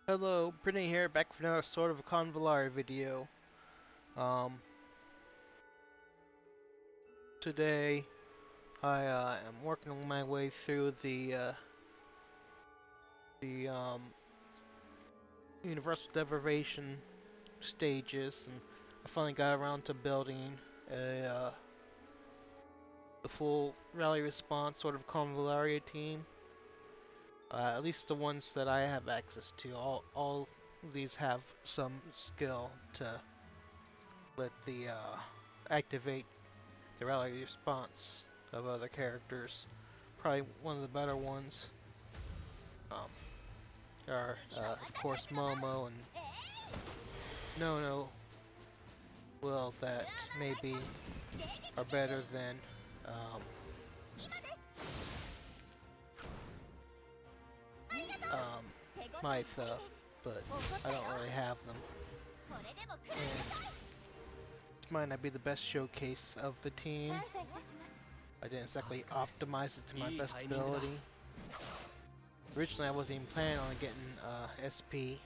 Hello, Brittany here, back for another sort of a Convallaria video. Um, Today I am working my way through the universal deprivation stages, and I finally got around to building the full rally response sort of Convallaria team. At least the ones that I have access to. All these have some skill to let the activate the rally response of other characters. Probably one of the better ones um, are, of course, Momo and Nono. Well, that maybe are better than um, um, Mytha, but I don't really have them. And this might not be the best showcase of the team. I didn't exactly optimize it to my best ability. Originally, I wasn't even planning on getting SP.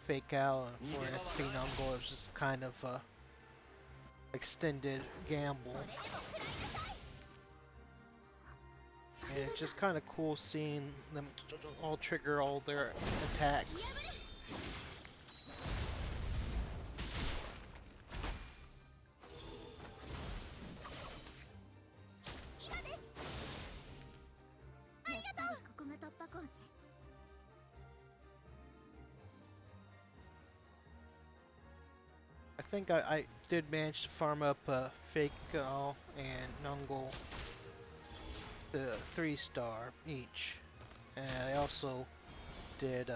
Fake out for an SP non-goal. It was just kind of extended gamble. And it's just kind of cool seeing them all trigger all their attacks. I think I did manage to farm up Fake and Nungle to 3-star each. And I also did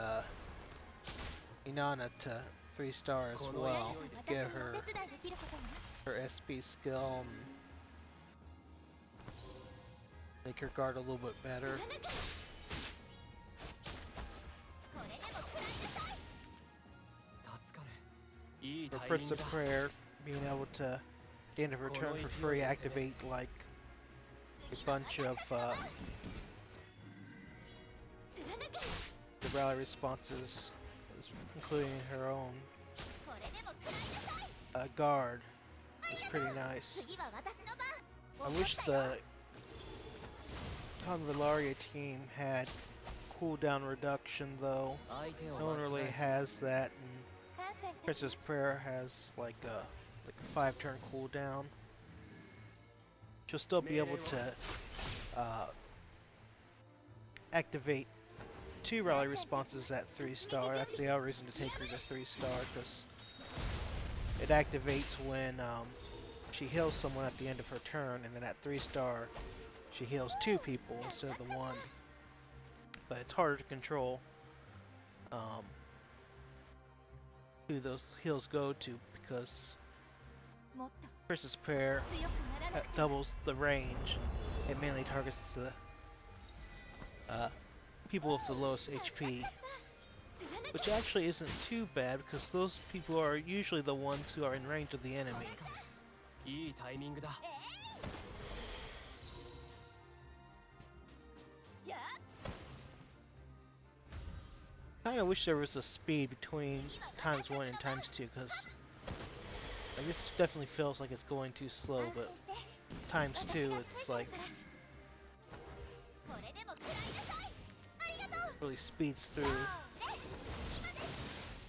Inanna to 3-star as well. Get her SP skill and make her guard a little bit better. For Prince of Prayer, being able to, at the end of her turn for free, activate like a bunch of the rally responses, including her own guard, is pretty nice. I wish the Convallaria team had cooldown reduction though. No one really has that, and Princess Prayer has like a 5-turn cooldown. She'll still be able to activate 2 rally responses at 3-star. That's the other reason to take her to 3-star, because it activates when she heals someone at the end of her turn, and then at 3-star she heals 2 people instead of the 1. But it's harder to control who those heals go to, because Princess Prayer doubles the range. It mainly targets the people with the lowest HP, which actually isn't too bad because those people are usually the ones who are in range of the enemy. Kinda wish there was a speed between ×1 and ×2, because this definitely feels like it's going too slow, but ×2 it's like really speeds through.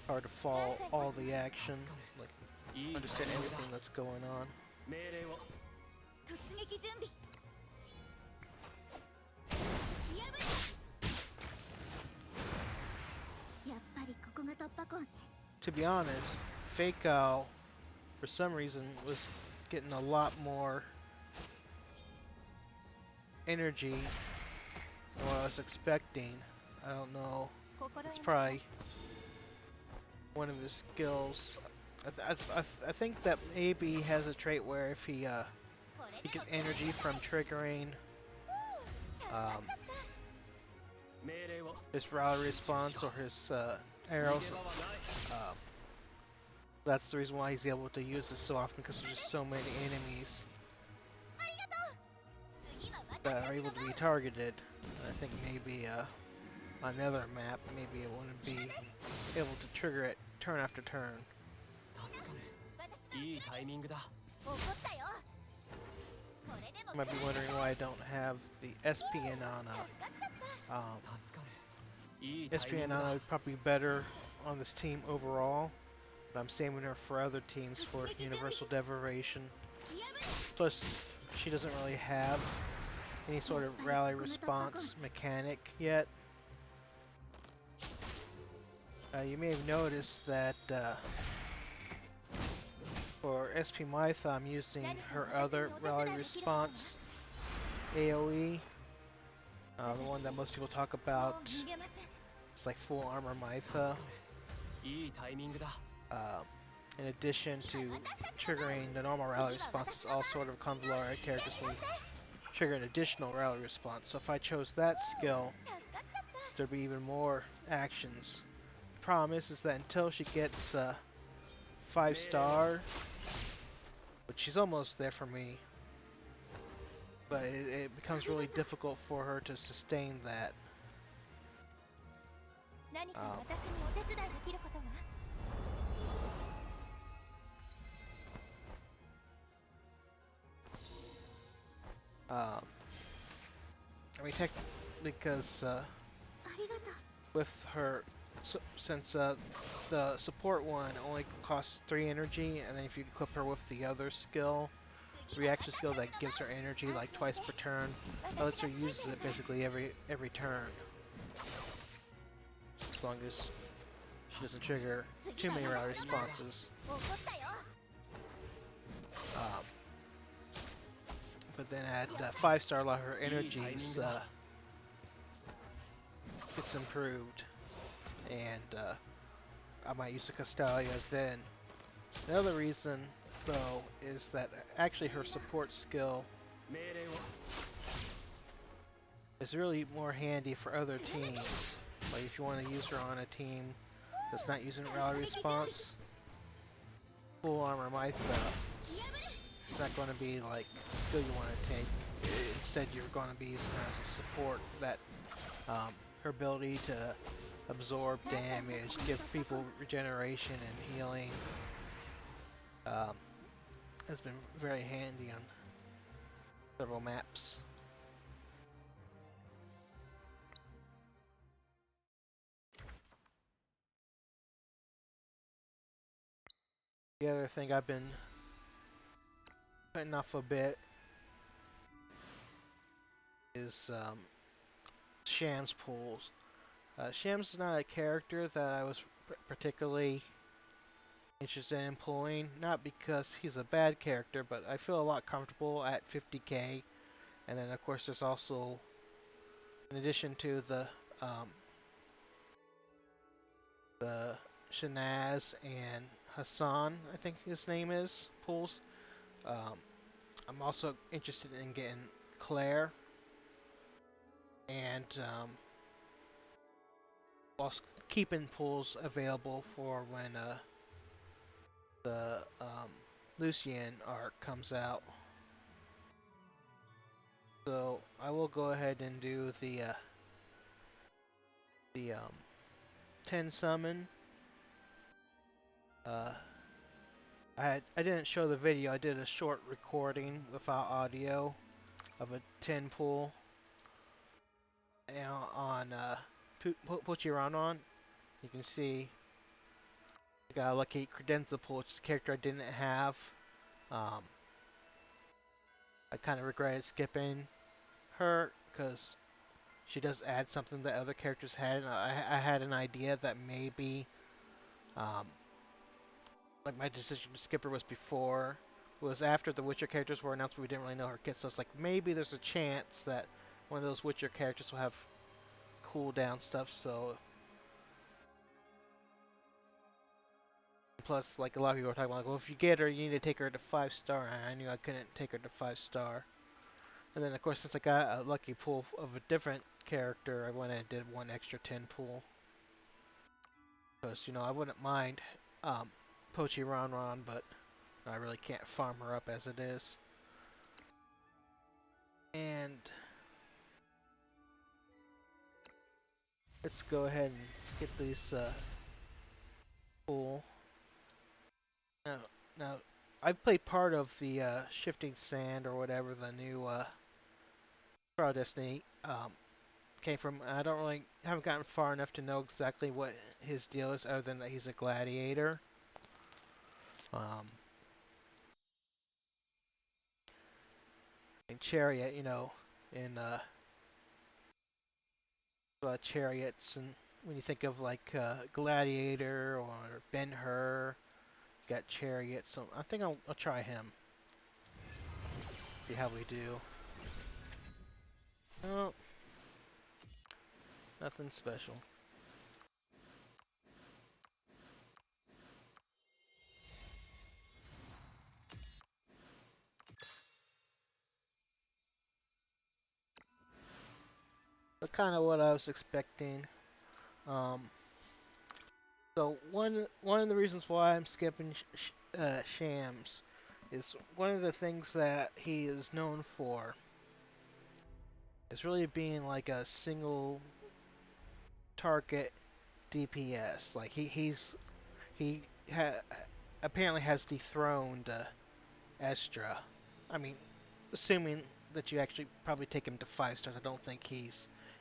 Hard to follow all the action, like understand everything that's going on. To be honest, Fake Owl, for some reason, was getting a lot more energy than what I was expecting. I don't know. It's probably one of his skills. I think that maybe he has a trait where if he gets energy from triggering his rally response or his arrows. That's the reason why he's able to use this so often, because there's just so many enemies that are able to be targeted. And I think maybe on another map, maybe it wouldn't be able to trigger it turn after turn. 助かるいいタイミングだ怒ったよこれでも You might be wondering why I don't have the SP Inanna. 助かるいいタイ SP ミングだ Inanna would probably be better on this team overall, but I'm saving her for other teams for Universal Devoration. Plus, she doesn't really have any sort of rally response mechanic yet. You may have noticed that for SP Mytha, I'm using her other rally response AoE, the one that most people talk about. It's like full armor Mytha. いいタイミングだ In addition to triggering the normal rally response, all sort of Convallaria characters will trigger an additional rally response. So if I chose that skill, there'd be even more actions. The problem is that until she gets 5-star, which she's almost there for me, but it becomes really difficult for her to sustain that. 何か私にお手伝いできることは I mean, technically, because ありがとう with her, since the support one only costs 3 energy, and then if you equip her with the other skill, reaction skill that gives her energy like twice per turn, that lets her use it basically every turn. As long as she doesn't trigger too many rally responses. 怒ったよ But then at 5-star, a lot of her energies gets improved, and I might use the Castalia then. The other reason, though, is that actually her support skill 命令を is really more handy for other teams. Like if you want to use her on a team that's not using rally response, full armor Mytha, it's not going to be like the skill you want to take. Instead, you're going to be using her as a support. That her ability to absorb damage, give people regeneration and healing, has been very handy on several maps. The other thing I've been putting off a bit is Sham's pools. Shams is not a character that I was particularly interested in pulling, not because he's a bad character, but I feel a lot comfortable at 50k. And then of course there's also, in addition to the Shanaz and Hassan, I think his name is, pulls. I'm also interested in getting Claire and whilst keeping pools available for when the Lucian arc comes out. So I will go ahead and do the 10 summon. I didn't show the video. I did a short recording without audio of a 10 pull on Puchiranon. You can see I got a lucky credenza pull, which is a character I didn't have. I kind of regretted skipping her because she does add something that other characters had. And I had an idea that maybe, like my decision to skip her was before, was after the Witcher characters were announced, but we didn't really know her kit. So it's like maybe there's a chance that one of those Witcher characters will have cooldown stuff. So plus, like a lot of people were talking about, like, well, if you get her, you need to take her to 5-star, and I knew I couldn't take her to 5-star. And then, of course, since I got a lucky pull of a different character, I went and did one extra 10 pull. Because, you know, I wouldn't mind Pochi Ron, but I really can't farm her up as it is. And let's go ahead and get these cool. Now, I played part of the Shifting Sand or whatever the new Pro Destiny came from. I don't really haven't gotten far enough to know exactly what his deal is, other than that he's a gladiator. Um, in Chariot, in chariots, and when you think of like Gladiator or Ben-Hur, you got Chariot. So I think I'll try him. See how we do. Oh, nothing special. That's kind of what I was expecting. Um, so one of the reasons why I'm skipping Shams is one of the things that he is known for is really being like a single target DPS. Like he apparently has dethroned Estra. I mean, assuming that you actually probably take him to 5 stars, I don't think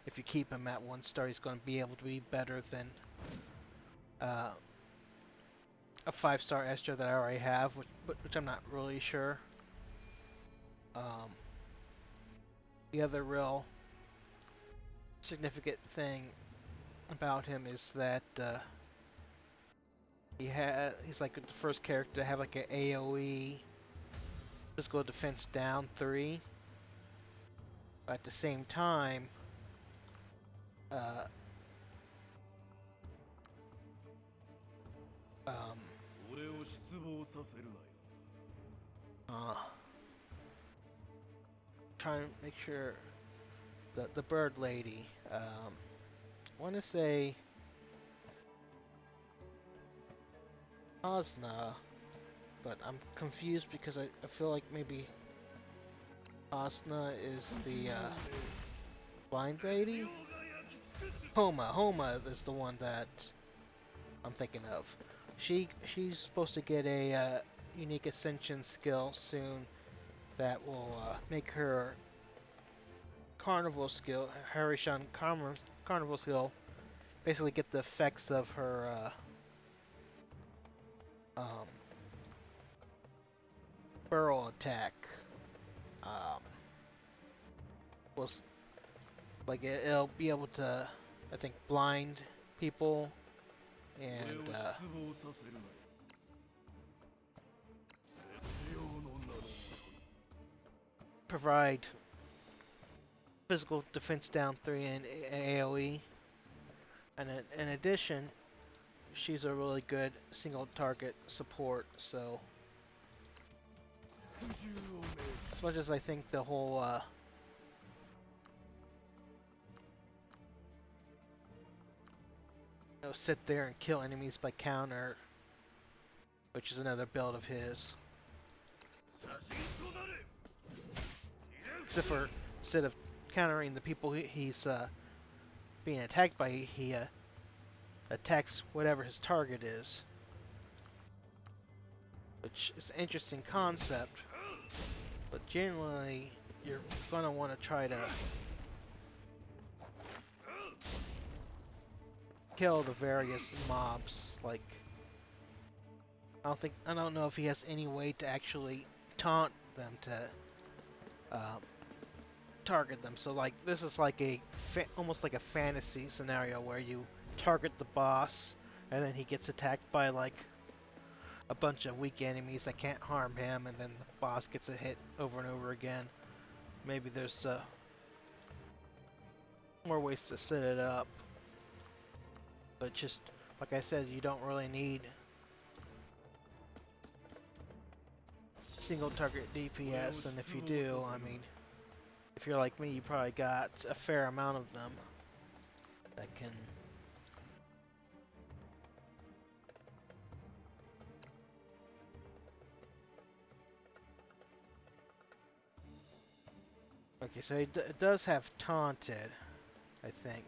if you keep him at 1 star, he's going to be able to be better than uh, a 5 star Estra that I already have, which I'm not really sure. Um, the other real significant thing about him is that he's like the first character to have like an AOE physical defense down 3. But at the same time, uh, um, uh, trying to make sure the bird lady. I want to say Osna, but I'm confused because I feel like maybe Osna is the blind lady. Homa is the one that I'm thinking of. She's supposed to get a unique ascension skill soon that will make her carnival skill, Harishan carnival skill, basically get the effects of her um, burrow attack. Um, was like it'll be able to, I think, blind people and provide physical defense down 3 and AOE. And in addition, she's a really good single target support. So as much as I think the whole sit there and kill enemies by counter, which is another build of his. Except for instead of countering the people he's being attacked by, he attacks whatever his target is. Which is an interesting concept, but generally you're gonna want to try to kill the various mobs. Like, I don't know if he has any way to actually taunt them to target them. So like this is like almost like a fantasy scenario where you target the boss and then he gets attacked by like a bunch of weak enemies that can't harm him, and then the boss gets a hit over and over again. Maybe there's more ways to set it up, but just like I said, you don't really need single target DPS, and if you do, I mean, if you're like me, you probably got a fair amount of them that can okay, so it does have taunted, I think.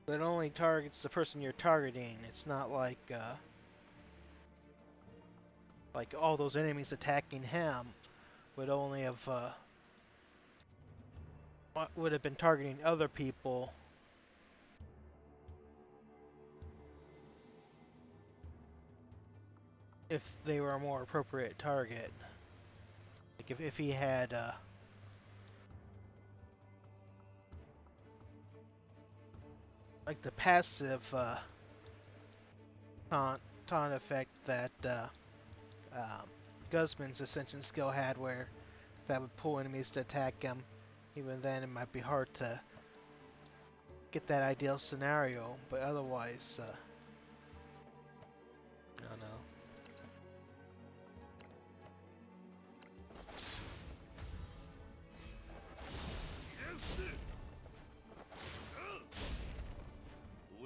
It only targets the person you're targeting. It's not like all those enemies attacking him would only have would have been targeting other people if they were a more appropriate target. Like if he had like the passive taunt effect that Guzman's Ascension skill had, where that would pull enemies to attack him. Even then, it might be hard to get that ideal scenario, but otherwise, I don't know.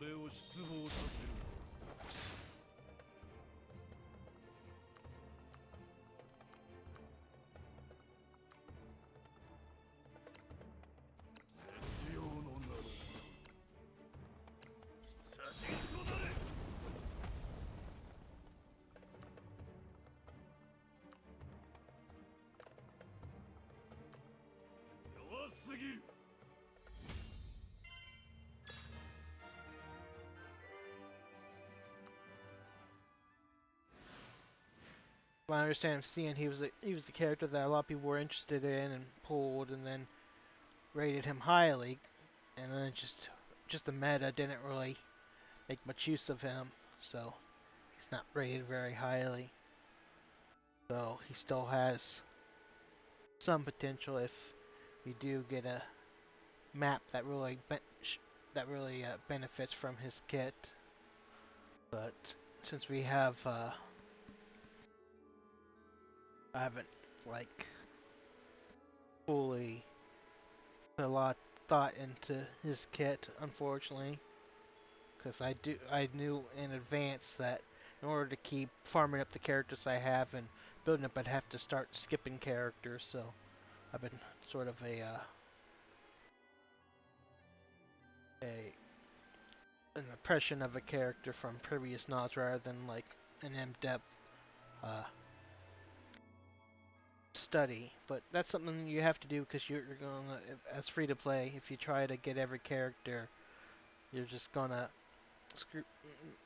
俺を失望させる。必要のなら写真となれ。弱すぎる。 Well, I understand seeing he was the character that a lot of people were interested in and pulled, and then rated him highly, and then just the meta didn't really make much use of him, so he's not rated very highly. So he still has some potential if we do get a map that really benefits from his kit. But since we have I haven't like fully put a lot of thought into his kit, unfortunately, because I knew in advance that in order to keep farming up the characters I have and building up, I'd have to start skipping characters. So I've been sort of a an impression of a character from previous nods rather than like an in-depth uh, study. But that's something you have to do because you're gonna, as free to play, if you try to get every character, you're just gonna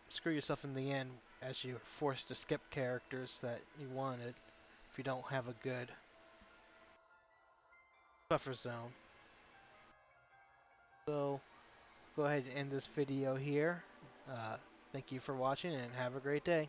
screw yourself in the end as you're forced to skip characters that you wanted if you don't have a good buffer zone. So go ahead and end this video here. Thank you for watching and have a great day.